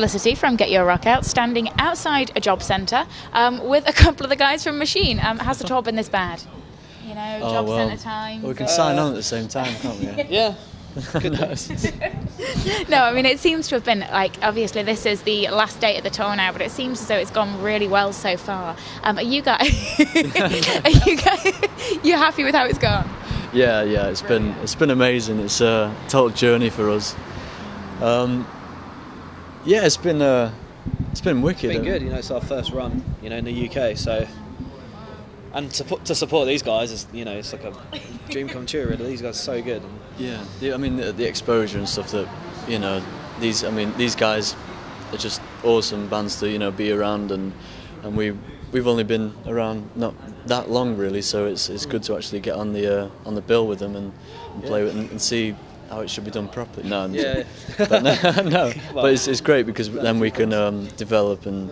Felicity from GetYourRockOut, standing outside a job centre with a couple of the guys from Maschine. How's the tour been this bad? You know, job centre time. Well, we can sign on at the same time, can't we? Yeah. No, I mean, it seems to have been, like, obviously this is the last date of the tour now, but it seems as though it's gone really well so far. Are you guys you happy with how it's gone? Yeah, it's been amazing. It's a total journey for us. Yeah, it's been wicked. It's been good. You know, it's our first run, you know, in the UK. So, and to support these guys is, you know, it's like a dream come true. Really, these guys are so good. Yeah, I mean the exposure and stuff that, you know, these guys are just awesome bands to, you know, be around, and we've only been around not that long really, so it's good to actually get on the bill with them and play with and see how it should be done properly. No, but no. Well, but it's great because then we can develop and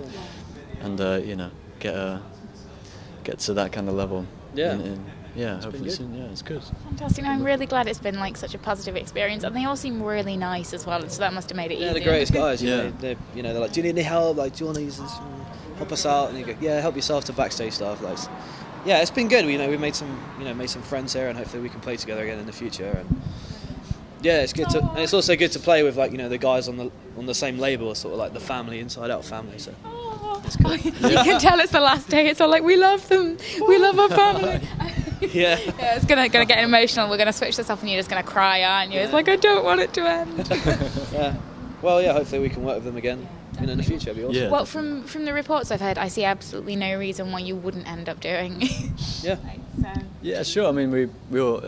you know, get to that kind of level. Yeah, Hopefully soon. Yeah, it's good. Fantastic. No, I'm really glad it's been like such a positive experience, and they all seem really nice as well. So that must have made it easier. Yeah, the greatest guys. You know, they're like, do you need any help? Like, do you want to use this? Help us out. And you go, yeah, help yourself, to backstage stuff. Like, yeah, it's been good. You know, we made some friends here, and hopefully we can play together again in the future. And yeah, it's good and it's also good to play with, like, you know, the guys on the same label, sort of like the family, Inside Out family. So it's cool. You can tell it's the last day. It's all like, we love them. We love our family. Yeah, it's gonna get emotional. We're gonna switch this off, and you're just gonna cry, aren't you? It's like, I don't want it to end. Yeah. Well, yeah. Hopefully we can work with them again in the future. It'd be awesome. Yeah. Well, from the reports I've heard, I see absolutely no reason why you wouldn't end up doing. Yeah. Yeah, sure. I mean, we all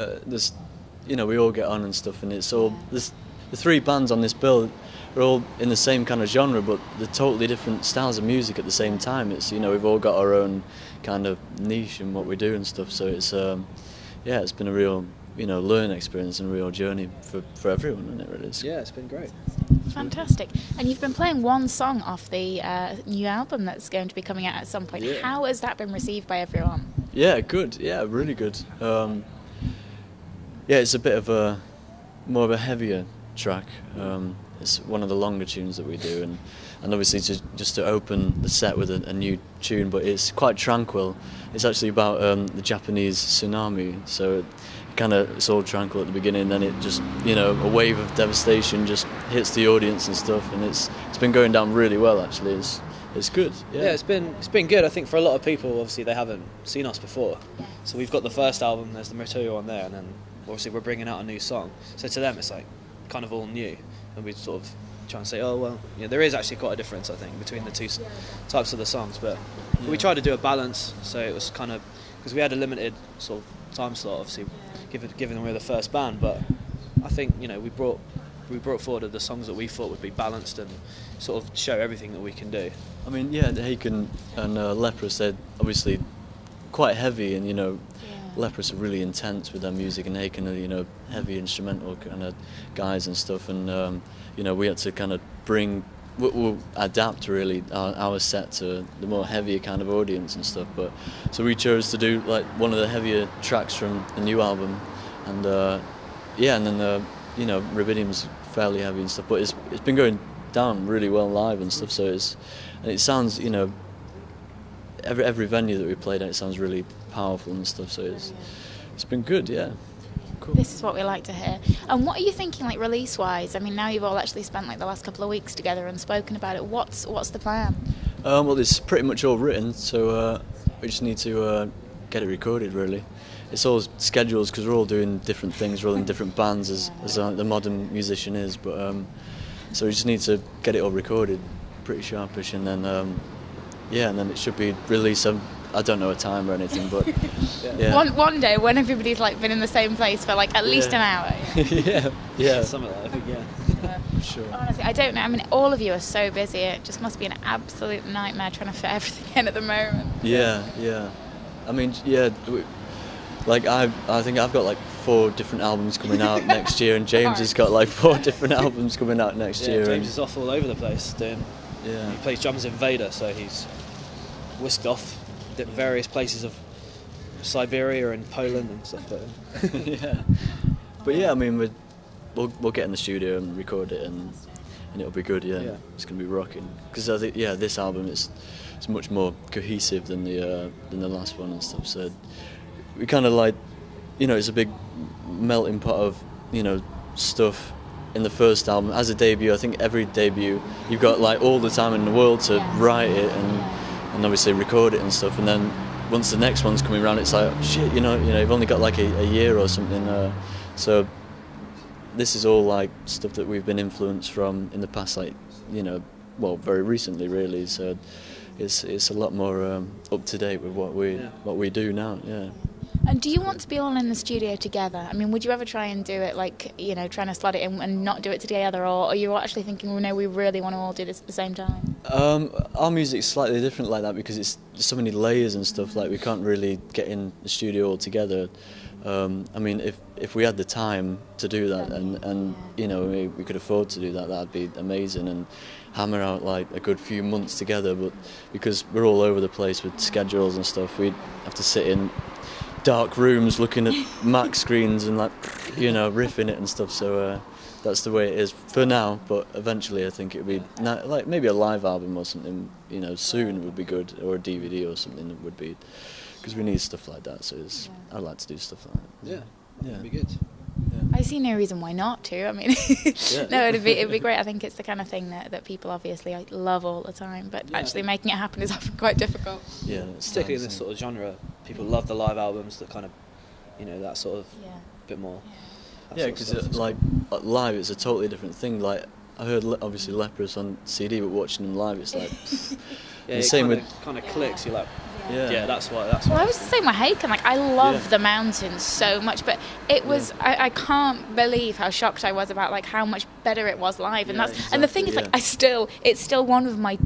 you know, we all get on and stuff, and it's all the three bands on this bill are all in the same kind of genre, but they're totally different styles of music at the same time. It's, you know, we've all got our own kind of niche in what we do and stuff. So it's yeah, it's been a real, you know, learning experience and a real journey for everyone, isn't it? Really. Yeah, it's been great. Fantastic. And you've been playing one song off the new album that's going to be coming out at some point. Yeah. How has that been received by everyone? Yeah, good. Yeah, really good. Yeah, it's a bit of more of a heavier track. It's one of the longer tunes that we do, and obviously just to open the set with a new tune, but it's quite tranquil. It's actually about the Japanese tsunami, so it's all tranquil at the beginning, then it just, you know, a wave of devastation just hits the audience and stuff, and it's been going down really well actually. It's good. Yeah, it's been good. I think for a lot of people, obviously they haven't seen us before, so we've got the first album, there's the material on there, and then obviously we're bringing out a new song. So to them it's like kind of all new, and we sort of try and say, oh well, you know, there is actually quite a difference, I think, between the two types of the songs, but we tried to do a balance, so it was kind of, because we had a limited sort of time slot, obviously, given we were the first band, but I think, you know, we brought forward the songs that we thought would be balanced and sort of show everything that we can do. I mean, yeah, Haken and Leprous, they're obviously quite heavy, and, you know, Leprous are really intense with their music, and Haken are, you know, heavy instrumental kind of guys and stuff, and you know, we had to kind of we'll adapt really our set to the more heavier kind of audience and stuff. But so we chose to do like one of the heavier tracks from the new album, and yeah, and then you know, Rubidium's fairly heavy and stuff, but it's been going down really well live and stuff. So it sounds, you know, every venue that we played at, it sounds really powerful and stuff. So it's been good, yeah. Cool. This is what we like to hear. And what are you thinking, like, release-wise? I mean, now you've all actually spent like the last couple of weeks together and spoken about it. What's the plan? Well, it's pretty much all written, so we just need to get it recorded. Really, it's all schedules because we're all doing different things, we're all in different bands as the modern musician is. But so we just need to get it all recorded, pretty sharpish, and then yeah, and then it should be released. I don't know a time or anything, but yeah. One day when everybody's like been in the same place for like at least an hour. yeah, something like that, I think, yeah. For sure. Honestly, I don't know. I mean, all of you are so busy. It just must be an absolute nightmare trying to fit everything in at the moment. Yeah. I mean, yeah. Like I think I've got like 4 different albums coming out next year, and James has got like 4 different albums coming out next year. James is off all over the place doing. Yeah. He plays drums in Vader, so he's whisked off various places of Siberia and Poland and stuff like that. Yeah. But yeah, I mean, we'll get in the studio and record it, and and it'll be good. Yeah. It's gonna be rocking. Because I think this album it's much more cohesive than the last one and stuff. So we kind of like, it's a big melting pot of stuff. In the first album, as a debut, I think every debut you've got like all the time in the world to write it and obviously record it and stuff. And then once the next one's coming around, it's like shit, you've only got like a year or something. So this is all like stuff that we've been influenced from in the past, like very recently, really. So it's a lot more up to date with what we do now. Yeah. And do you want to be all in the studio together? I mean, would you ever try and do it like, trying to slot it in and not do it together, or are you actually thinking, well, no, we really want to all do this at the same time? Our music's slightly different like that because it's so many layers and stuff, like we can't really get in the studio all together. I mean, if we had the time to do that and we could afford to do that, that'd be amazing, and hammer out like a good few months together, but because we're all over the place with schedules and stuff, we'd have to sit in dark rooms looking at Mac screens and like riffing it and stuff. So that's the way it is for now, but eventually I think it would be like maybe a live album or something soon would be good, or a DVD or something that would be, because we need stuff like that. So I'd like to do stuff like that. That'd be good. I see no reason why not to. I mean, no, it'd be great. I think it's the kind of thing that people obviously love all the time, but actually making it happen is often quite difficult. Yeah, particularly in this sort of genre, people love the live albums that kind of, that sort of bit more. Yeah, because like live, it's a totally different thing. Like I heard obviously Leprous on CD, but watching them live, it's like the same with kind of clicks. You're like. Yeah, that's why. Well, I was the same with Haken. Like, I love the mountains so much, but it was. I can't believe how shocked I was about like how much better it was live, and and the thing is, like, it's still one of my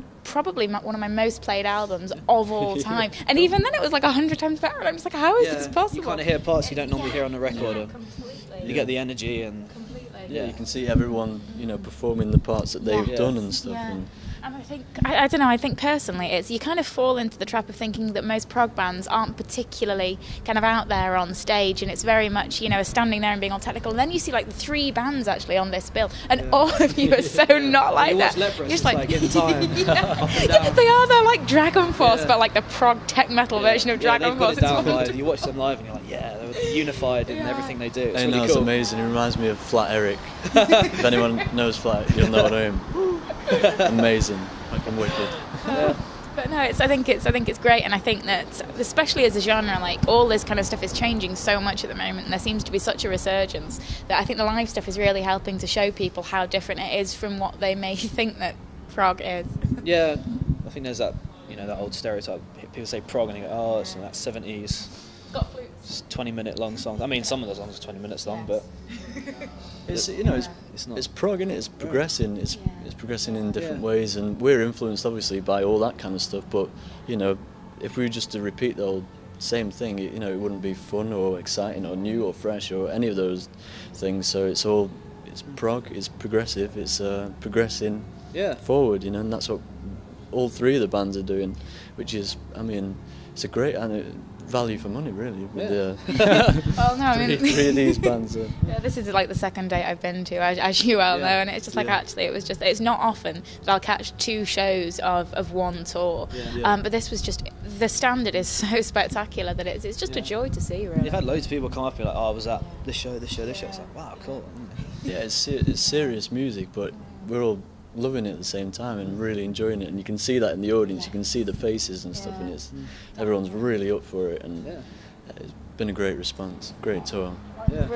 most played albums of all time, and even then it was like 100 times better. And I'm just like, how is this possible? You kind of hear parts you don't normally hear on the record. Completely. You get the energy and. Yeah, you can see everyone, performing the parts that they've done and stuff. And I think, I don't know, I think personally it's, you kind of fall into the trap of thinking that most prog bands aren't particularly kind of out there on stage, and it's very much, standing there and being all technical. And then you see like the 3 bands actually on this bill, and all of you are so not like that. You're just like in time. They are, they're like Dragon Force, but like the prog tech metal version of Dragon Force. You watch them live and you're like, they're unified in everything they do. It's really cool. It's amazing. It reminds me of Flat Eric. If anyone knows Flat, you'll know what I mean. Amazing, fucking wicked. But no, I think it's great, and I think that especially as a genre, like all this kind of stuff is changing so much at the moment, and there seems to be such a resurgence that I think the live stuff is really helping to show people how different it is from what they may think that prog is. Yeah, I think there's that that old stereotype. People say prog and they go, oh, it's that 70s. Got flutes. 20-minute long songs. I mean, some of the songs are 20 minutes long, but it's not. It's prog, and it's progressing. It's progressing in different ways, and we're influenced obviously by all that kind of stuff. But if we were just to repeat the old same thing, it wouldn't be fun or exciting or new or fresh or any of those things. So it's prog. It's progressive. It's progressing forward. And that's what all 3 of the bands are doing, which is, I mean, it's a great value for money, really. Well, no, I mean, 3 of these bands. This is like the second date I've been to, as you well know, and it's just like actually, it's not often that I'll catch 2 shows of one tour. But this was just, the standard is so spectacular that it's just a joy to see. Really, you've had loads of people come up and be like, "Oh, I was at this show, this show, this show." It's like, wow, cool. Yeah, it's serious music, but we're all loving it at the same time and really enjoying it, and you can see that in the audience. You can see the faces and stuff, and everyone's really up for it, and it's been a great response, great tour. I'm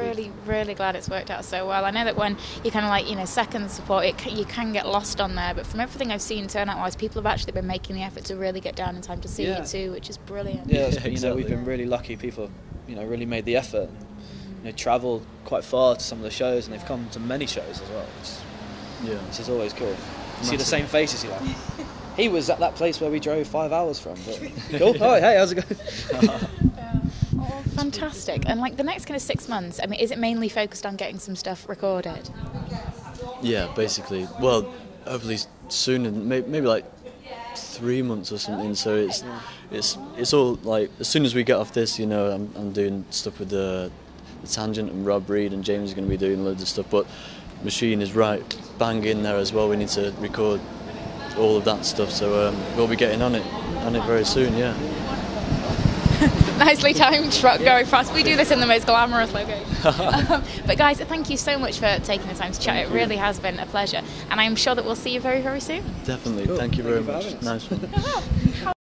really glad it's worked out so well. I know that when you kind of like second support, you can get lost on there, but from everything I've seen turnout wise, people have actually been making the effort to really get down in time to see you too, which is brilliant. Exactly. We've been really lucky. People really made the effort, travelled quite far to some of the shows, and they've come to many shows as well, which is always cool. You see the same faces, you're like, he was at that place where we drove 5 hours from. But cool. Oh, hey, how's it going? Oh, fantastic. And like the next kind of 6 months, I mean, is it mainly focused on getting some stuff recorded? Yeah, basically. Well, hopefully soon, maybe like 3 months or something. So it's all like, as soon as we get off this, I'm doing stuff with the Tangent, and Rob Reed and James are going to be doing loads of stuff. But Maschine is right bang in there as well. We need to record all of that stuff, so we'll be getting on it very soon. Yeah. Nicely timed truck going fast. We do this in the most glamorous location. But guys, thank you so much for taking the time to chat. It really has been a pleasure, and I'm sure that we'll see you very, very soon. Definitely. Cool. Thank you very much. Nice one.